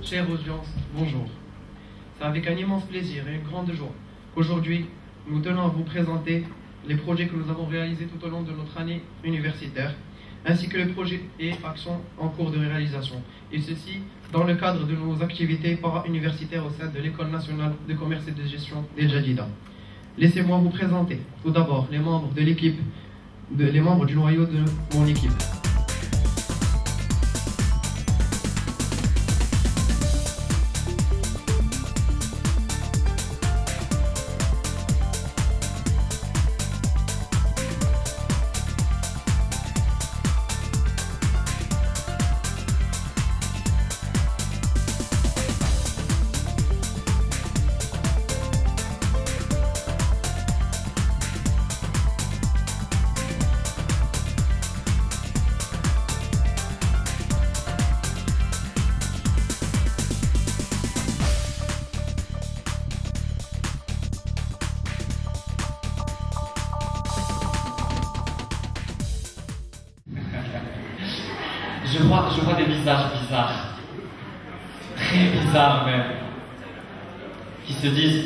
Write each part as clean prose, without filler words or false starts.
Chère audience, bonjour. C'est avec un immense plaisir et une grande joie qu'aujourd'hui, nous tenons à vous présenter les projets que nous avons réalisés tout au long de notre année universitaire, ainsi que les projets et actions en cours de réalisation, et ceci dans le cadre de nos activités para-universitaires au sein de l'École nationale de commerce et de gestion d'El Jadida. Laissez-moi vous présenter tout d'abord les membres de l'équipe, les membres du noyau de mon équipe. Je vois des visages bizarres, très bizarres même, qui se disent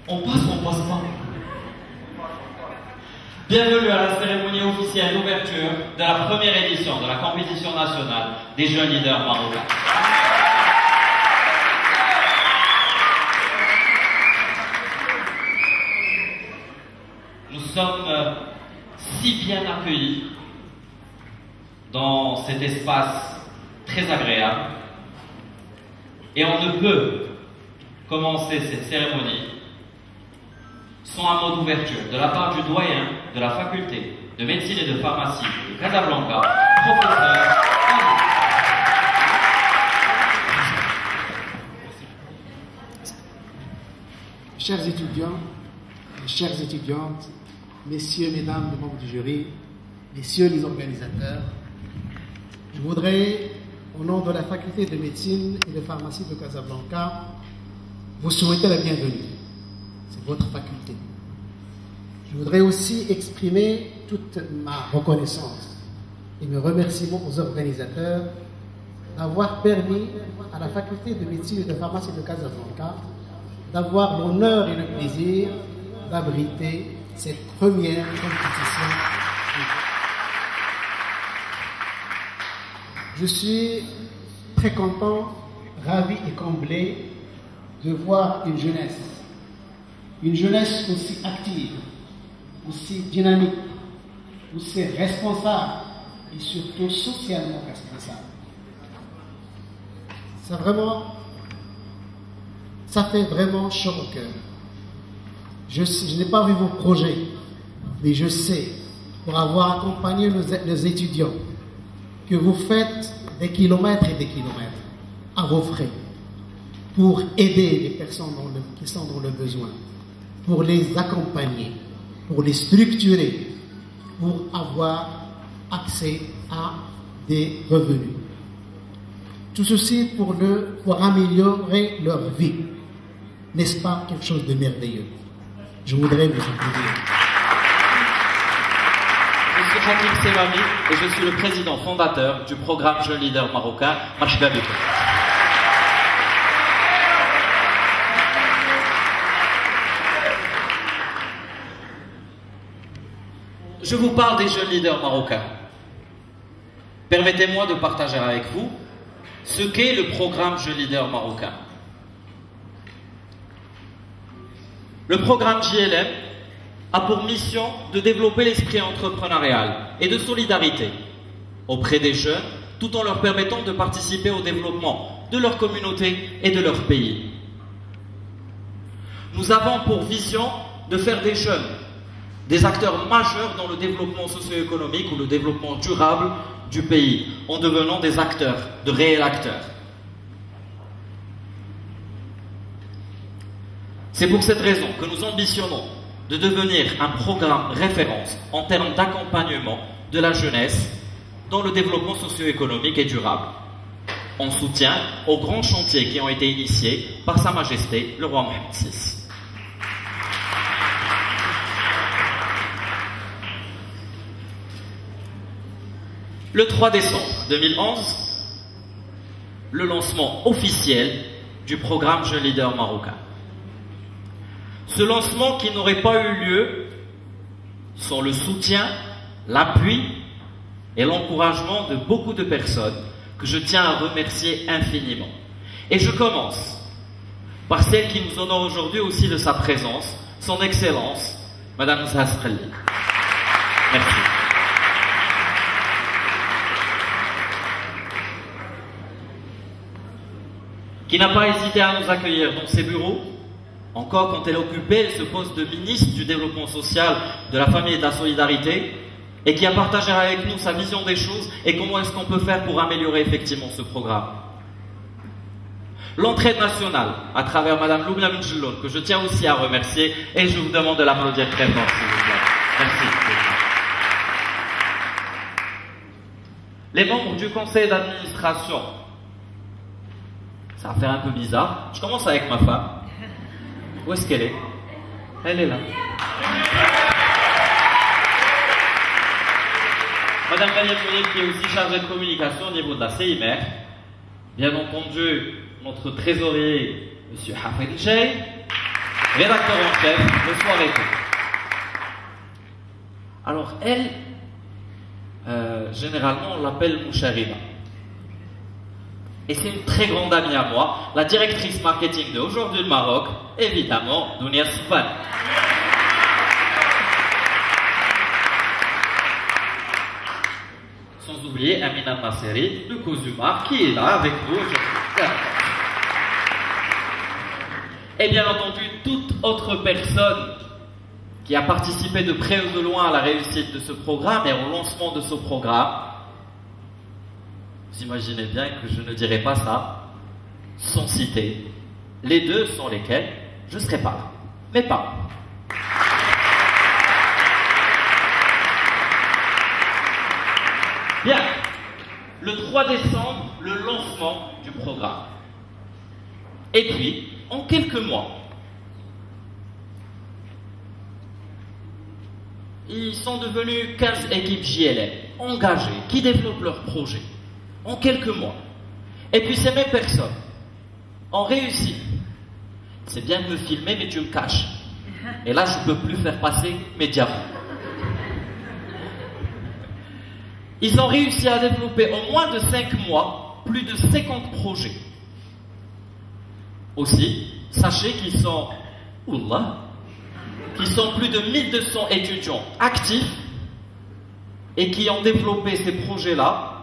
on passe ou on passe pas. Bienvenue à la cérémonie officielle d'ouverture de la première édition de la compétition nationale des jeunes leaders marocains. Nous sommes si bien accueillis dans cet espace très agréable et on ne peut commencer cette cérémonie sans un mot d'ouverture de la part du doyen de la faculté de médecine et de pharmacie de Casablanca, professeur Amadou. Chers étudiants, chères étudiantes, messieurs, mesdames, les membres du jury, messieurs les organisateurs, je voudrais, au nom de la faculté de médecine et de pharmacie de Casablanca, vous souhaiter la bienvenue. C'est votre faculté. Je voudrais aussi exprimer toute ma reconnaissance et mes remerciements aux organisateurs d'avoir permis à la faculté de médecine et de pharmacie de Casablanca d'avoir l'honneur et le plaisir d'abriter cette première compétition. Je suis très content, ravi et comblé de voir une jeunesse aussi active, aussi dynamique, aussi responsable et surtout socialement responsable. Ça fait vraiment chaud au cœur. Je n'ai pas vu vos projets, mais je sais, pour avoir accompagné nos étudiants, que vous faites des kilomètres et des kilomètres à vos frais pour aider les personnes qui sont dans le besoin, pour les accompagner, pour les structurer, pour avoir accès à des revenus. Tout ceci pour améliorer leur vie. N'est-ce pas quelque chose de merveilleux? Je voudrais vous applaudir. Je suis Hakim Semami et je suis le président fondateur du programme Jeunes Leaders Marocains. Marhaba bikoum. Je vous parle des jeunes leaders marocains. Permettez-moi de partager avec vous ce qu'est le programme Jeunes Leaders Marocains. Le programme JLM a pour mission de développer l'esprit entrepreneurial et de solidarité auprès des jeunes, tout en leur permettant de participer au développement de leur communauté et de leur pays. Nous avons pour vision de faire des jeunes des acteurs majeurs dans le développement socio-économique ou le développement durable du pays, en devenant des acteurs, de réels acteurs. C'est pour cette raison que nous ambitionnons de devenir un programme référence en termes d'accompagnement de la jeunesse dans le développement socio-économique et durable, en soutien aux grands chantiers qui ont été initiés par Sa Majesté le roi Mohammed VI. Le 3 décembre 2011, le lancement officiel du programme Jeunes Leaders Marocains. Ce lancement qui n'aurait pas eu lieu sans le soutien, l'appui et l'encouragement de beaucoup de personnes que je tiens à remercier infiniment. Et je commence par celle qui nous honore aujourd'hui aussi de sa présence, son Excellence, Madame Zahra Khalil. Merci. Qui n'a pas hésité à nous accueillir dans ses bureaux. Encore quand elle occupait ce poste de ministre du Développement social, de la Famille et de la Solidarité, et qui a partagé avec nous sa vision des choses et comment est-ce qu'on peut faire pour améliorer effectivement ce programme. L'entraide nationale, à travers Madame Loubna Mdjelloun, que je tiens aussi à remercier, et je vous demande de l'applaudir très fort, s'il vous plaît. Merci. Les membres du conseil d'administration, ça va faire un peu bizarre. Je commence avec ma femme. Où est-ce qu'elle est? Elle est là. Madame Valérie Mounir, qui est aussi chargée de communication au niveau de la CIMR. Bien entendu, notre trésorier, M. Hafid Jay, rédacteur en chef, le soir et tout. Alors, elle, généralement, on l'appelle Mouchariba. Et c'est une très grande amie à moi, la directrice marketing de Aujourd'hui le Maroc, évidemment, Dounia Soufan. Sans oublier Amina Nasseri de Cozumar, qui est là avec nous aujourd'hui. Et bien entendu, toute autre personne qui a participé de près ou de loin à la réussite de ce programme et au lancement de ce programme, vous imaginez bien que je ne dirai pas ça sans citer les deux sans lesquels je ne serai pas là. Mes parents. Bien. Le 3 décembre, le lancement du programme. Et puis, en quelques mois, ils sont devenus 15 équipes JLM engagées qui développent leurs projets. En quelques mois. Et puis ces mêmes personnes ont réussi. C'est bien de me filmer, mais tu me caches. Et là, je ne peux plus faire passer mes diamants. Ils ont réussi à développer en moins de 5 mois plus de 50 projets. Aussi, sachez qu'ils sont, qu'ils sont plus de 1200 étudiants actifs et qui ont développé ces projets-là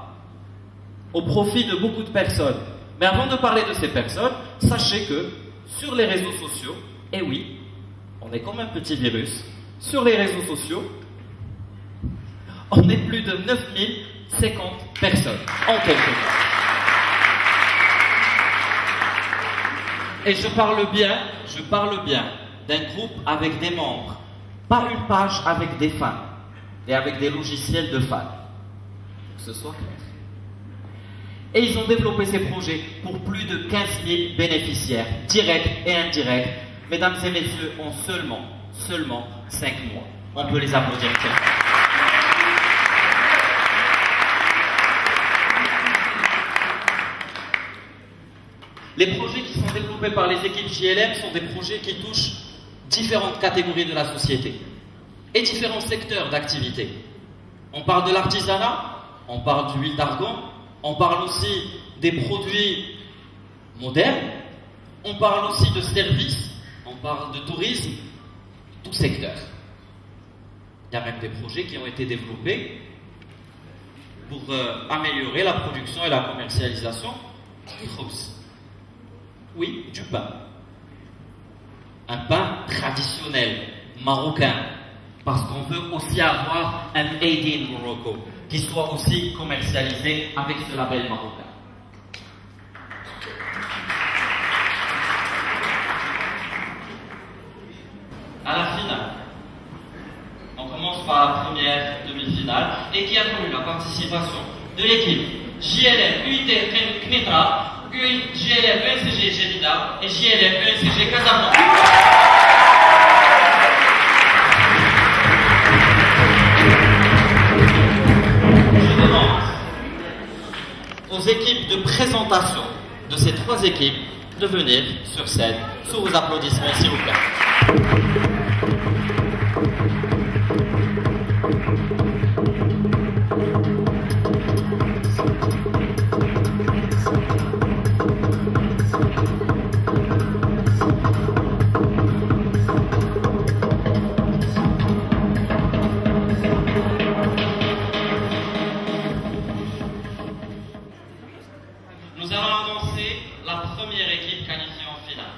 au profit de beaucoup de personnes. Mais avant de parler de ces personnes, sachez que sur les réseaux sociaux, et oui, on est comme un petit virus, sur les réseaux sociaux, on est plus de 9050 personnes en quelques mois. Et je parle bien d'un groupe avec des membres, pas une page avec des fans et avec des logiciels de fans. Que ce soit clair. Et ils ont développé ces projets pour plus de 15 000 bénéficiaires, directs et indirects, mesdames et messieurs, en seulement 5 mois. On peut les applaudir très fort. Les projets qui sont développés par les équipes JLM sont des projets qui touchent différentes catégories de la société et différents secteurs d'activité. On parle de l'artisanat, on parle d'huile d'argan, on parle aussi des produits modernes, on parle aussi de services, on parle de tourisme, tout secteur. Il y a même des projets qui ont été développés pour améliorer la production et la commercialisation du khubz. Oui, du pain. Un pain traditionnel, marocain, parce qu'on veut aussi avoir un Made in Morocco, qui soit aussi commercialisé avec ce label marocain. À la finale, on commence par la première demi-finale et qui a connu la participation de l'équipe JLM UIT Kmitra, JLM ENCG Jedida et JLM ENCG Casablanca. aux équipes de présentation de ces 3 équipes de venir sur scène sous vos applaudissements, s'il vous plaît. Nous allons annoncer la première équipe qualifiée en finale.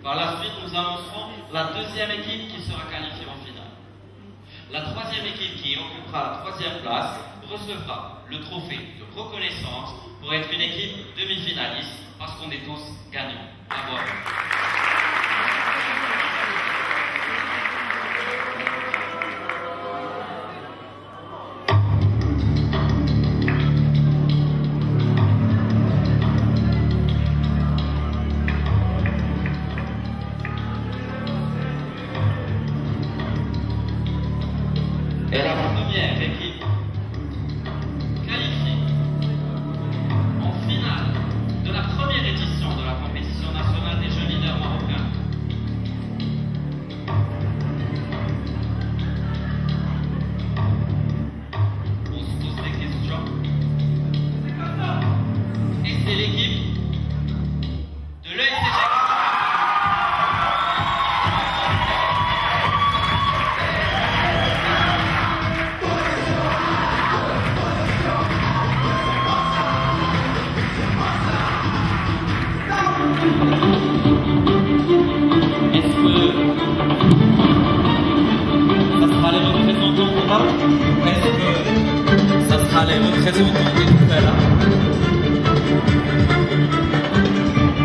Par la suite, nous annoncerons la deuxième équipe qui sera qualifiée en finale. La troisième équipe qui occupera la 3e place recevra le trophée de reconnaissance pour être une équipe demi-finaliste parce qu'on est tous gagnants. Bravo. Et la première équipe qualifiée en finale de la première édition de la compétition nationale des jeunes leaders marocains. On se pose des questions. Et c'est l'équipe de l'ESCG. Est-ce que ça sera les représentants qu'on va ou est-ce que ça sera les représentants des nouvelles?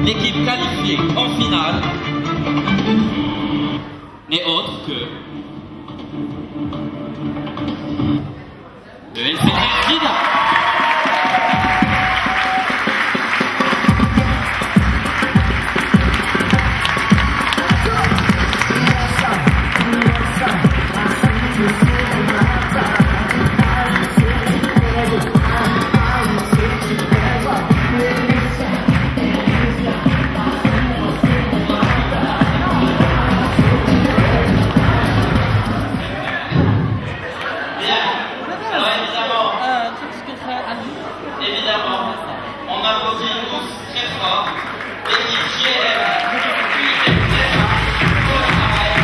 L'équipe qualifiée en finale n'est autre que le LCG Gida. Évidemment, on applaudit tous très fort l'équipe GLM qui est très pour le travail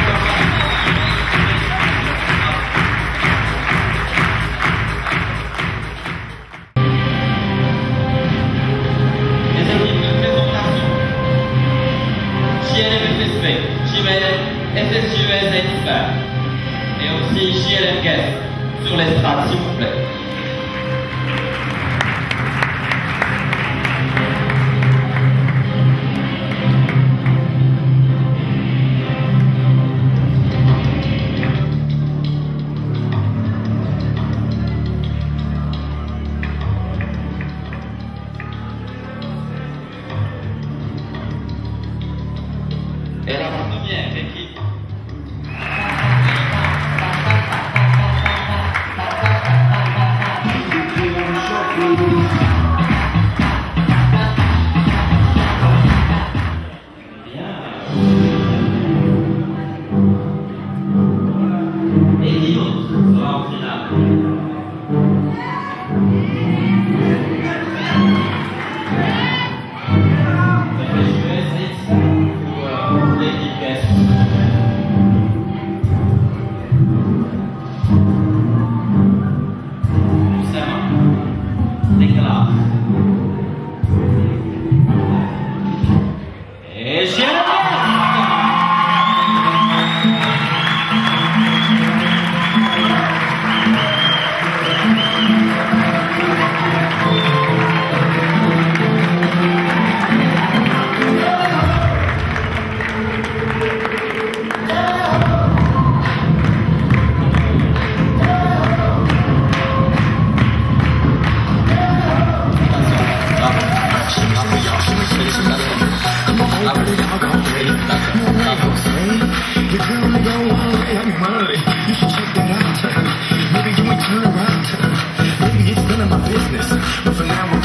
les équipes de présentation JLM FSP, JLM FSUS Expert et aussi JLM Guest sur l'estrade, s'il vous plaît. Et la première équipe et qui d'autre sera en finale? Et j'ai Maybe you ain't turn around. Maybe it's none of my business. But for now, we're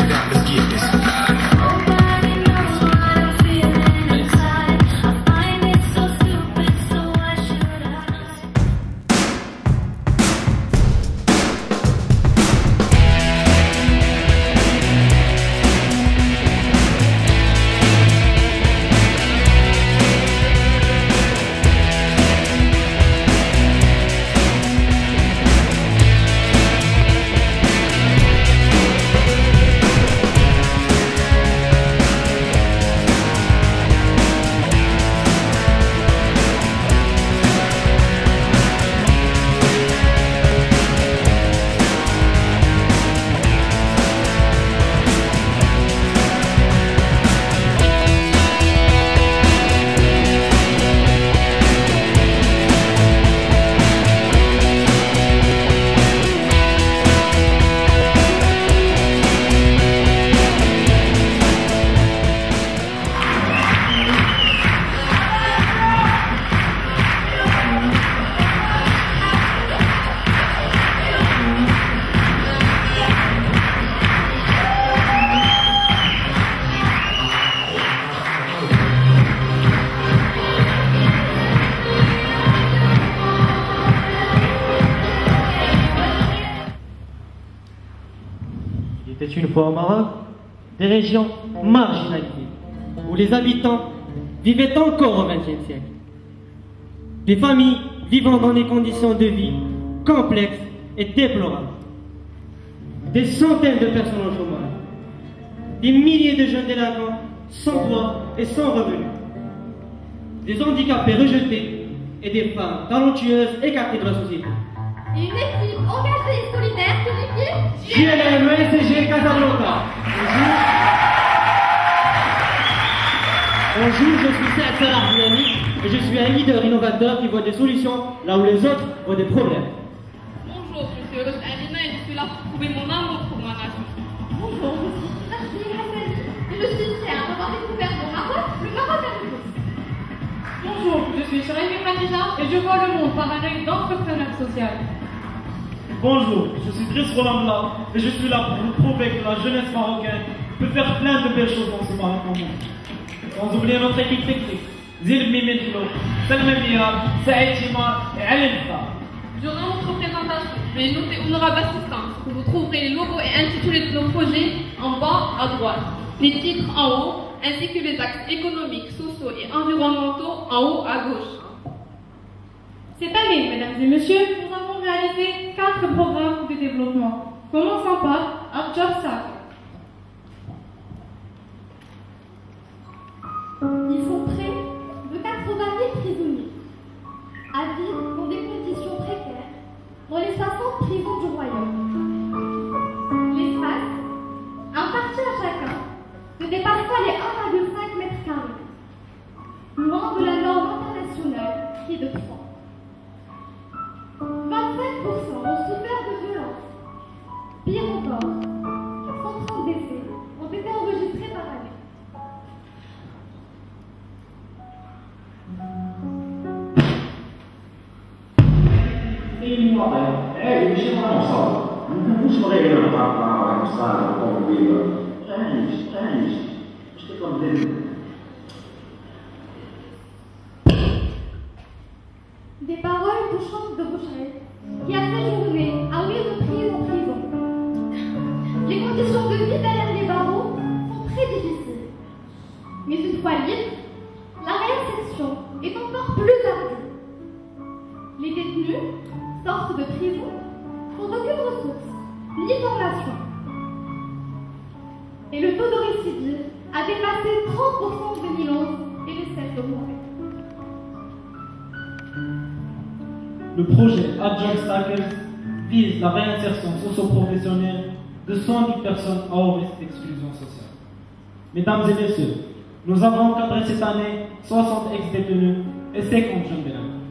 fut une fois au Maroc des régions marginalisées, où les habitants vivaient encore au XXe siècle. Des familles vivant dans des conditions de vie complexes et déplorables. Des centaines de personnes au chômage. Des milliers de jeunes délinquants sans droit et sans revenus. Des handicapés rejetés et des femmes talentueuses écartées de la société. Et une équipe engagée et solidaire qualifiée JLM ESG Casablanca. Bonjour, je suis Serge Salah Dynamique et je suis un leader innovateur qui voit des solutions là où les autres voient des problèmes. Bonjour, je suis Heureuse Alina et je suis là pour trouver mon amour pour ma nation. Bonjour, je suis Nadia Hassani et je suis fière d'avoir découvert au Maroc le Maroc à nouveau. Bonjour, je suis Shiraïmi Khadija et je vois le monde par un œil d'entrepreneur social. Bonjour, je suis Driss Rolambla et je suis là pour vous prouver que la jeunesse marocaine peut faire plein de belles choses dans ce Maroc en monde. Sans oublier notre équipe technique, Zil Mimidlo, Salma Mira, Saïd Chimar et Alim Fa. Durant notre présentation, veuillez noter honorable assistance que vous trouverez les logos et intitulés de nos projets en bas à droite, les titres en haut, ainsi que les axes économiques, sociaux et environnementaux en haut à gauche. Cette année, mesdames et messieurs, nous avons réalisé 4 programmes de développement, commençant par AdJobStack. Ils sont près de 80 000 prisonniers à vivre dans des conditions précaires dans les 60 prisons du royaume. L'espace, imparti à chacun, ne dépasse pas les 1,5 mètres carrés, loin de la norme internationale qui est de 3. 25% ont souffert de violences. Pire encore, 130 décès ont été enregistrés par année. Des paroles touchantes de Boucherette qui a séjourné à 8 reprises en prison. Les conditions de vie derrière les barreaux sont très difficiles. Mais une fois libre, la réinsertion est encore plus ardue. Les détenus sortent de prison sans aucune ressource, ni formation. Et le taux de récidive a dépassé 30% en 2011 et ne cesse d'augmenter. Le projet AdJobStack vise la réinsertion socio-professionnelle de 110 personnes à haut risque d'exclusion sociale. Mesdames et messieurs, nous avons encadré cette année 60 ex-détenus et 50 jeunes délinquants.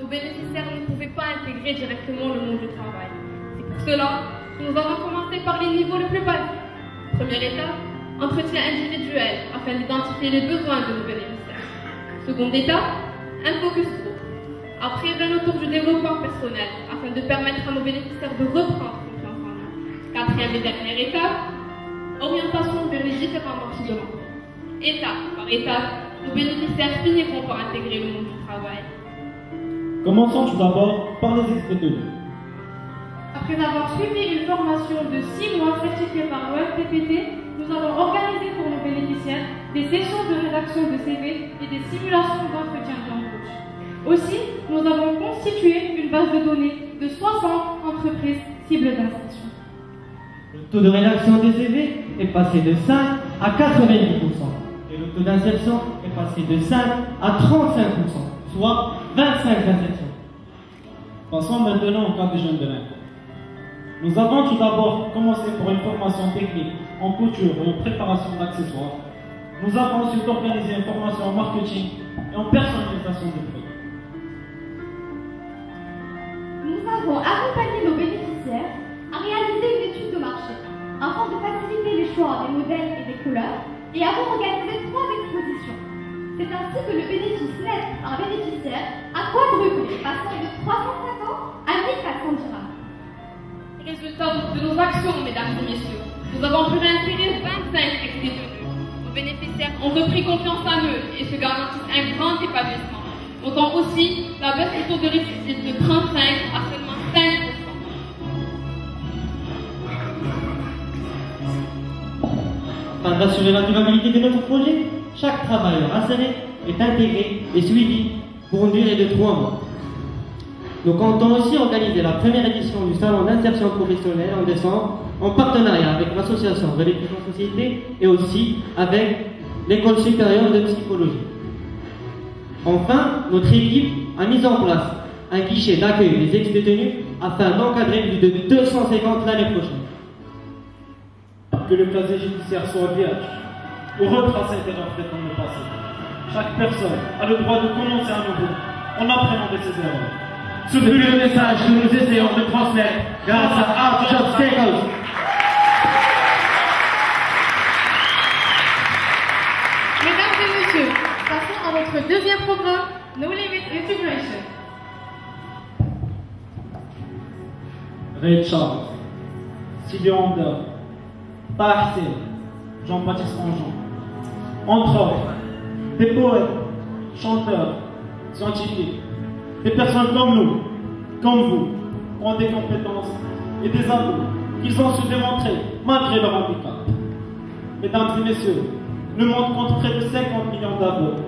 Nos bénéficiaires ne pouvaient pas intégrer directement le monde du travail. C'est pour cela que nous avons commencé par les niveaux les plus basiques. Première étape, entretien individuel afin d'identifier les besoins de nos bénéficiaires. Seconde étape, un focus group. Après, vient le tour du développement personnel afin de permettre à nos bénéficiaires de reprendre confiance en eux. Quatrième et dernière étape, orientation vers les différents marchés de l'emploi. Étape par étape, nos bénéficiaires finiront par intégrer le monde du travail. Commençons tout d'abord par les ex-détenus. Après avoir suivi une formation de 6 mois certifiée par l'OFPPT, nous avons organisé pour nos bénéficiaires des sessions de rédaction de CV et des simulations d'entretien d'embauche. Aussi, nous avons constitué une base de données de 60 entreprises cibles d'insertion. Le taux de rédaction des CV est passé de 5 à 90%. Et le taux d'insertion est passé de 5 à 35%, soit 25 insertions. Passons maintenant au cas des jeunes délinquants. Nous avons tout d'abord commencé pour une formation technique en couture et en préparation d'accessoires. Nous avons ensuite organisé une formation en marketing et en personnalisation de produits. Nous avons accompagné nos bénéficiaires à réaliser une étude de marché afin de faciliter les choix des modèles et des couleurs et avons organisé 3 expositions. C'est ainsi que le bénéfice net par bénéficiaire a quadruplé, passant de 350 à 1400 dirhams. Résultat de nos actions, mesdames et messieurs, nous avons pu réinsérer 25 ex-détenus. Nos bénéficiaires ont repris confiance en eux et se garantissent un grand épanouissement. Notons aussi la baisse du taux de récidive de 35 à seulement 5%. Afin d'assurer la durabilité de notre projet, chaque travailleur inséré est intégré et suivi pour une durée de 3 mois. Nous comptons aussi organiser la première édition du salon d'insertion professionnelle en décembre en partenariat avec l'association Relatif en Société et aussi avec l'école supérieure de psychologie. Enfin, notre équipe a mis en place un guichet d'accueil des ex-détenus afin d'encadrer plus de 250 l'année prochaine. Que le casier judiciaire soit vierge ou retracer des retraites dans le passé. Chaque personne a le droit de commencer à nouveau en apprenant de ses erreurs. Ce fut le message que nous essayons de transmettre grâce à Art Job Stackers. Mesdames et messieurs, passons à notre deuxième programme, No Limit Integration. Ray Charles, Sylvia Honda, Tahsin, Jean-Baptiste Anjon. Entre autres, des poètes, chanteurs, scientifiques, des personnes comme nous, comme vous, ont des compétences et des atouts qu'ils ont su démontrer malgré leur handicap. Mesdames et messieurs, le monde compte près de 50 millions d'abonnés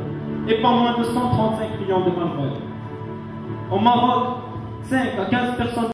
et pas moins de 135 millions de malvoyants. Au Maroc, 5 à 15 personnes